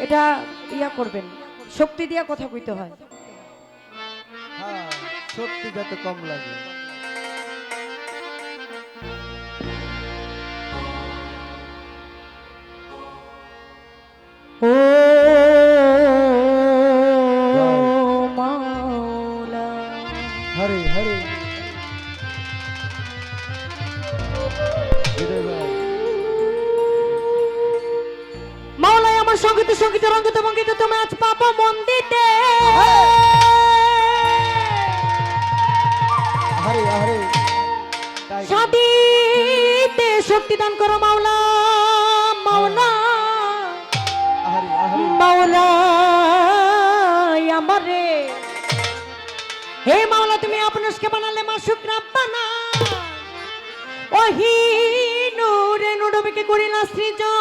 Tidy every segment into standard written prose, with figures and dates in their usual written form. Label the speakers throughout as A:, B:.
A: এটা ইয়া করবেন, শক্তি দিয়া কথা কইতে হয়।
B: হ্যাঁ, শক্তি যাতে কম লাগে।
A: ও মাওলা,
B: হরে হরে হৃদয় ভাই।
A: মাওলাই আমার সঙ্গীত সঙ্গীত রঙ্গিত ভঙ্গিত তুমি আজ পাবো মন দিতে।
B: হরে হরে তাই
A: সাদিতে শক্তি দান করো মাওলা, মাওলা
B: হরে হরে
A: মাওলা আমারে। হে মাওলা তুমি আপনাকে বানালে মাসুক রাব্বানা, ওহি নূরে নূরবিকে করিলা সৃজন।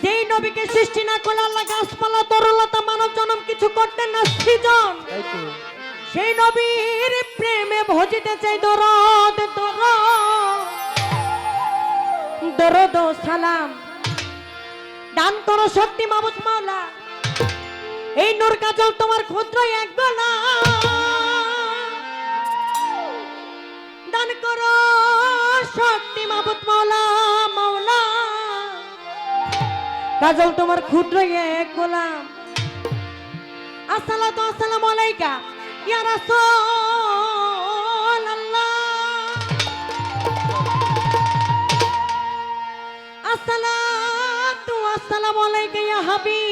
A: যেই নবীকে সৃষ্টি না করলে আল্লাহ গাছপালা তরলতা মানব জনম কিছু করতেন না সৃজন।
B: তাই তো
A: সেই নবীর প্রেমে ভজিতে চাই দরদ দরদ ও সালাম দান করো শক্তি মাবুদ মাওলা। এই নূর কাজল তোমার ক্ষুদ্র এক গলা, দান করো শক্তি মাবুদ মাওলা, মাওলা কাজল তোমার ক্ষুদ্র এক গোলাম। আসসালাতু আসসালামু আলাইকা ইয়া রাসূলুল্লাহ, আসসালাতু আসসালামু আলাইকা ইয়া হাবিবাল্লাহ,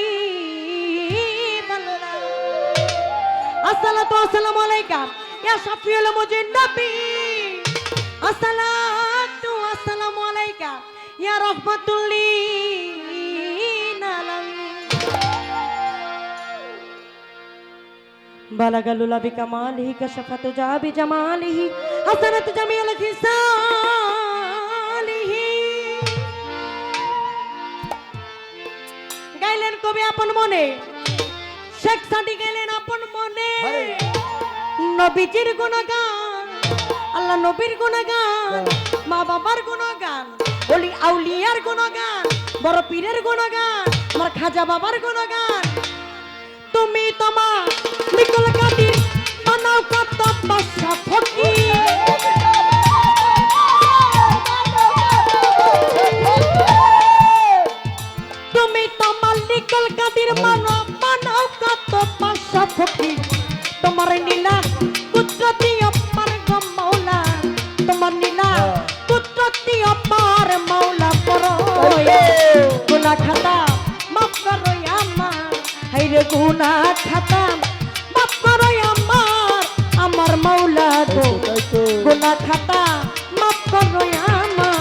A: আসসালাতু আসসালামু আলাইকা ইয়া শাফিউল মুজন্নবী, আসসালাতু আসসালামু আলাইকা ইয়া রাহমাতুল লিল আলামিন। বালাগালুলা বিকামালিহি কাশাফাতু জাবি জামালিহি হাসানাতু জামিউল খিসালিহি। গাইলেন কবি আপন মনে, শেখ সাদি গাইলেন আপন মনে নবীজির গুণগান, আল্লাহ নবীর গুণগান, মা বাবার গুণগান, ওলি আউলিয়ার গুণগান, বড় পীরের গুণগান, আমার খাজা বাবার গুণগান। তুমি তোমার নিকল কাদির বানাও কত বাদশা ফকির, তুমি তোমার নিকল কাদির বানাও কত বাদশা ফকির। তোমার নীলা কুদরতি অপার গো মাওলা, তোমার নীলা কুদরতি অপার মাওলা। পড়ো গুনাহ খাতা মাফ করো আমার, হাইরে গুনাহ খাতা মাফ করো আমার, আমার মাওলা গো গুনাহ খাতা মাফ করো আমার।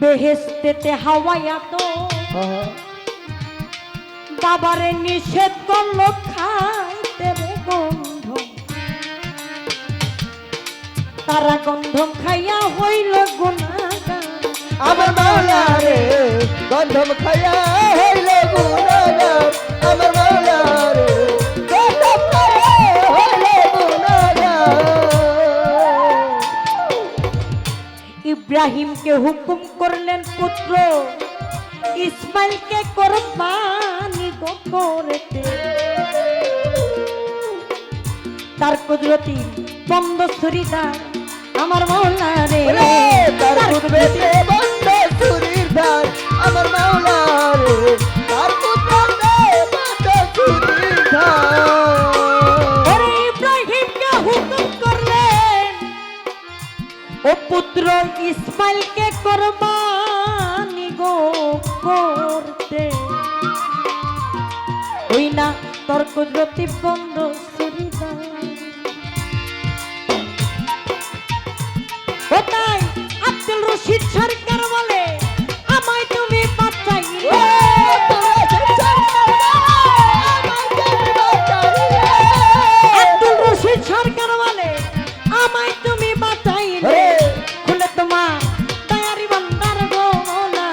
A: বেহেশতেতে হাওয়ায়া তো বাবারে নিষেধ করলো খাইতে রে গন্ধ, তারা গন্ধ খাইয়া হইল গুনাহগার।
B: আমার মাওলা রে গন্ধম খায়া হইল গুনাহগার, আমার মাওলা রে গন্ধম খায়া হইল গুনাহগার।
A: ইব্রাহিমকে হুকুম করলেন পুত্র ইসমাইলকে কুরবানি গো করতে, তার কুদরতি বন্ধ ছুরিদার আমার মাওলা রে,
B: তার কুদরতে বন্ধ ছুরির ধার আমার মাওলা রে, তার কুদরতে বন্ধ ছুরির ধার।
A: ইব্রাহিমকে হুকুম করলেন ও পুত্র ইসমাইলকে কুরবানি গো করতে, ওই না তোর কুদরতি বন্ধ ছুরিদার। ও তাই আব্দুল রশিদ সরকার বলে আমায় তুমি বাঁচাইলে আব্দুল রশিদ সরকার বলে আমায় তুমি বাঁচাইলে খুলে তোমার তৈয়ারি ভান্ডার গো মৌলা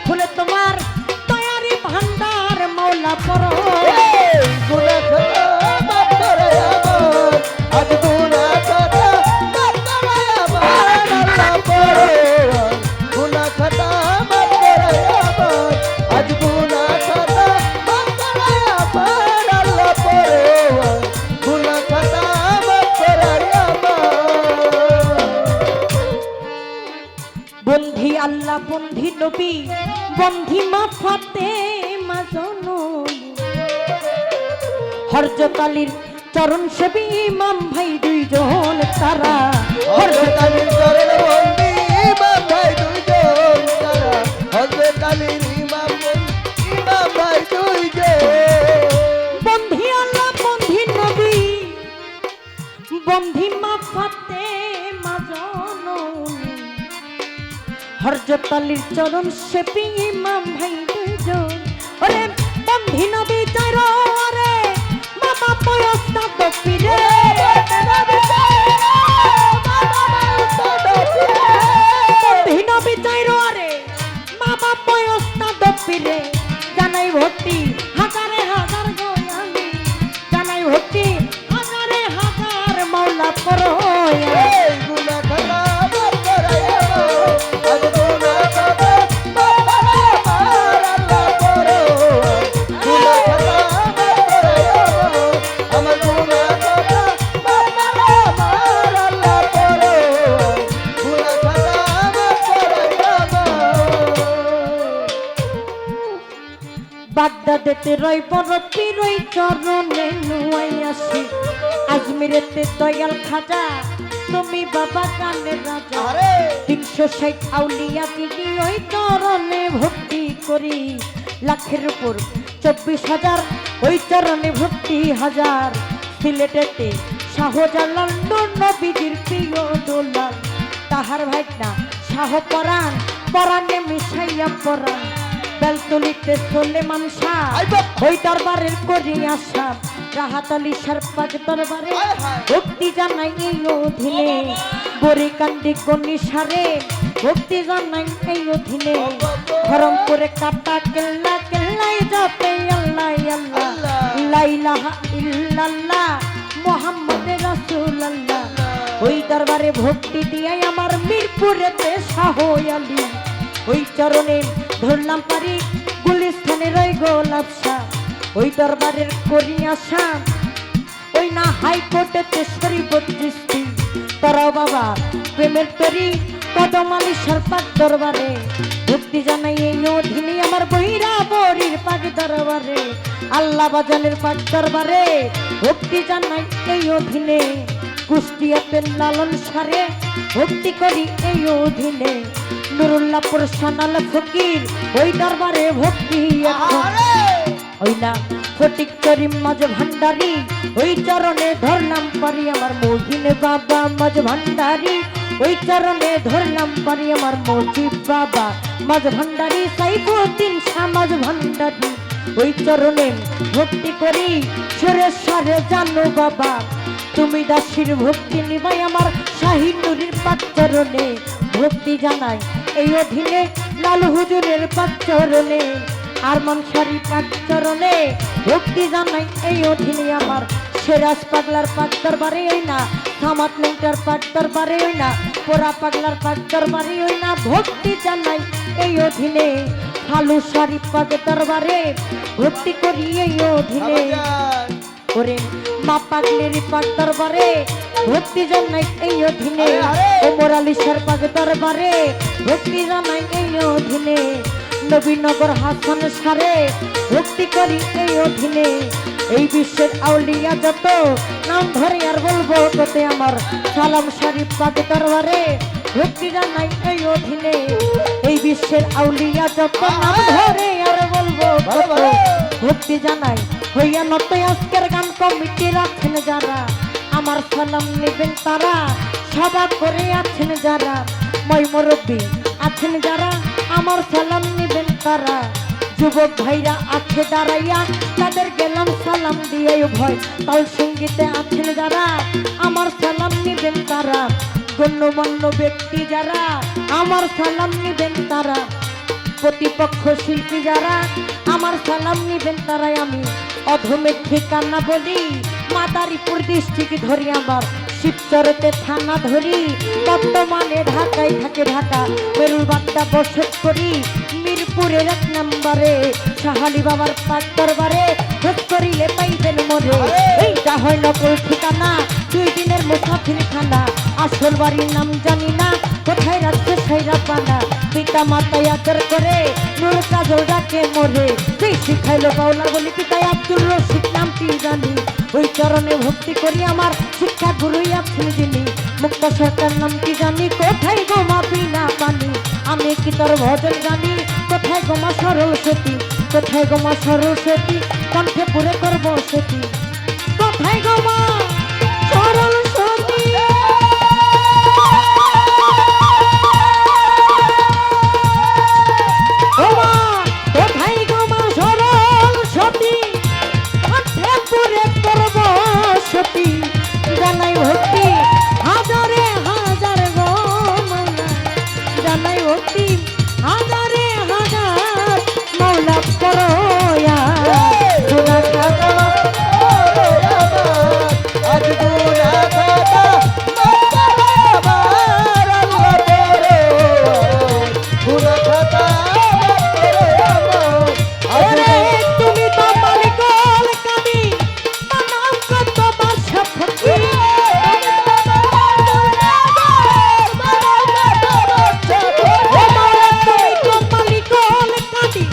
A: খুলে তোমার তৈয়ারি ভান্ডার মৌলা পড়ো বন্ধি আল্লাহ বন্ধি নবী বন্ধি মা ফাতেমা জননী হযরত আলীর চরণ সেবী ইমাম ভাই দুইজন তারা
B: হযরত আলীর চরণ বন্দি ইমাম ভাই দুইজন তারা হযরত আলীর ইমাম ভাই দুইজন
A: বন্ধি আল্লাহ বন্ধি নবী বন্ধি মা ফাতেমা জননী হযরত আলীর চরণ সেবী ইমাম ভাই দুইজন ওরে বন্ধি নবী চাইরো আরে বাবা পয়স্তা তো পিরে বন্ধি নবী চাইরো আরে বাবা পয়স্তা তো পিরে জানাই ভক্তি হাজারে হাজার গোয়ামি জানাই ভক্তি হাজারে হাজার মাওলা পড়ো
B: গুনা খাতা করাইয়া আজ গুনা খাতা আল্লাহ করো গুনা খাতা করাইয়া আমার গুনা খাতা আল্লাহ করো গুনা খাতা করাইয়া
A: বাগদাদেতে রই বড় পিরই চরণে নুয়াই আসি আজমিরেতে দয়াল খাজা তুমি বাবা কানের রাজা
B: আরে
A: 360 আউলিয়া দিদি ওই চরণে ভক্তি করি লাখের উপর 24,000 ওই চরণে ভক্তি হাজার সিলেটেতে শাহজালাল নূর নবীজির প্রিয় দোলাল তাহার ভাইনা শাহ পরাণ পরাণে মিশাইয়া পরাণ বেলতলিতে সোলেমান শাহ ওই দরবারের করি আসা রাহাত আলী সরপাজ দরবারে ভক্তি জানাই এই অধীনে বরিকান্দি গনিসারে ভক্তি জানাই এই অধীনে ধরমপুরে কাটা কেল্লা কেল্লাই জপে আল্লাহ আল্লাহ লা ইলাহা ইল্লাল্লাহ মুহাম্মদ রাসূলুল্লাহ ওই দরবারে ভক্তি দিয়াই আমার মিরপুরেতে শাহ আলী ওই চরণে ধরলাম পারি গুলিস্তানের ওই গোলাপ শাহ ওই দরবারের করি আসা ওই না হাইকোর্টেতে শরীফ দৃষ্টি তোরাও বাবা প্রেমের তরি কদম আলী সরপাক দরবারে ভক্তি জানাই এই অধীনে আমার বহিরা বরির পাক দরবারে আল্লাহ বাজানের পাক দরবারে ভক্তি জানাই এই অধীনে কুষ্টিয়াতে লালন সারে ভক্তি করি এই অধীনে নুরুল্লাহপুর সানাল ফকির ওই দরবারে ভক্তি এখন ওই না ফটিক করিম মাঝ ভান্ডারি ওই চরণে ধরলাম পারি আমার মহিনে বাবা মাঝ ভান্ডারি ওই চরণে ধরলাম পারি আমার মজিব বাবা মাঝ ভান্ডারি সাইফুদ্দিন শাহ মাঝ ভান্ডারি ওই চরণে ভক্তি করি সুরেশ্বরে জানো বাবা তুমি দাসীর ভক্তি নিবাই আমার শাহী নুরির পাক চরণে ভক্তি জানাই এই অধীনে লাল হুজুরের পাক চরণে আরমান শাড়ি পাক চরণে ভক্তি জানাই এই অধীনে আমার সেরাজ পাগলার পাক দরবারে ওই না সামাত লেংটার পাক দরবারে ওই না পোড়া পাগলার পাক দরবারে ওই না ভক্তি জানাই এই অধীনে হালু শাড়ি পাক দরবারে ভক্তি করি এই অধীনে ওরে মা পাগলের পাক দরবারে ভক্তি জানাই এই অধীনে ওমর আলী শাহ পাক দরবারে ভক্তি জানাই এই অধীনে নবীনগর হাসান সারে ভক্তি করি এই অধীনে এই বিশ্বের আউলিয়া যত নাম ধরে আর বলবো তোতে আমার সালাম শরীফ পাক দরবারে ভক্তি জানাই এই অধীনে এই বিশ্বের আউলিয়া যত নাম ধরে আর বলবো ভক্তি জানাই হইয়া নত আজকের গান কমিটি রাখেন যারা আমার সালাম নেবেন তারা সভা করে আছেন যারা, মই মুরব্বী আছেন যারা, আমার সালাম নেবেন তারা। যুবক ভাইরা আছে দাঁড়াইয়া, তাদের গেলাম সালাম দিয়ে ভয়। তাল সঙ্গীতে আছেন যারা, আমার সালাম নেবেন তারা। গণ্যমান্য ব্যক্তি যারা, আমার সালাম নেবেন তারা। প্রতিপক্ষ শিল্পী যারা, আমার সালাম নেবেন তারাই। আমি অধমের ঠিকানা বলি, মাদারীপুর ডিস্ট্রিক্ট ধরি, আমার শিবচরতে থানা ধরি। বর্তমানে ঢাকায় থাকে, ঢাকা বেরুলবাড্ডা বসত করি। মিরপুরের 1 নম্বরে সাহালি বাবার পাক দরবারে, খোঁজ করিলে পাইবেন মরে। এইটা হয় নকল ঠিকানা, 2 দিনের মুসাফির খানা। আসল বাড়ির নাম জানি না, কোথায় রাখছে সাইরা পানা। পিতা মাতায় আদর করে, নূর কাজল ডাকে মরে। যেই শিখাইলো বাউলা বলি, পিতায় আব্দুল রশিদ নামটি জানি। ওই চরণে ভক্তি করি, আমার শিক্ষা গুরুই আছেন যিনি। মুক্ত সরকার নামটি জানি, কোথায় গোমা বিনা পানি। আমি কি তোর ভজন জানি, কোথায় গোমা সরস্বতী। কোথায় গোমা সরস্বতী, কণ্ঠে পুরে করবো সেটি। কোথায় গোমা সরস্বতী, গোমা কোথায় গোমা সরস্বতী, কণ্ঠে পুরে করবো সতী। জানাই ভক্তি হাজারে হাজার গো মাওলা, জানাই ভক্তি হাজারে হাজার মাওলা করয়া। গুনাহ খাতা
B: আজ গুনাহ খাতা মাফ করো আমার আল্লাহ করো। গুনাহ খাতা মাফ করো আমার।
A: ওরে তুমি তো মালিকুল কাদি, বানাও কত বাদশা ফকির। ও মাওলা তুমি তো মালিকুল কাদি,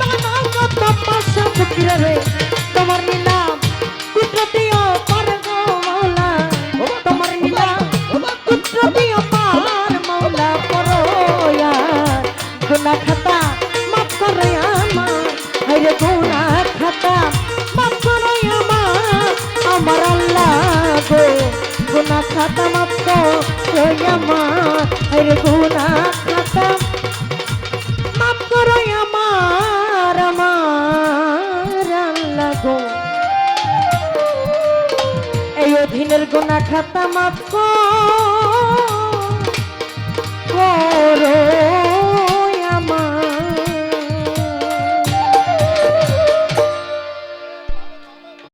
A: বানাও কত বাদশা ফকির রে। তোমার নিলাম কুদরতিও পার গো মাওলা, তোমার নিলাম কুদরতিও পার মাওলা করয়া। গুনাহ খাতা মাফ করো আমার, হায়রে গুনাহ খাতা মাফ করো আমার আল্লাহ গো। গুনাহ খাতা মাফ করো আমার, হায়রে গুনাহ খাতা মাফ করো আমার আল্লাহ গো। এই অধীনের গুনাহ খাতা মাফ করো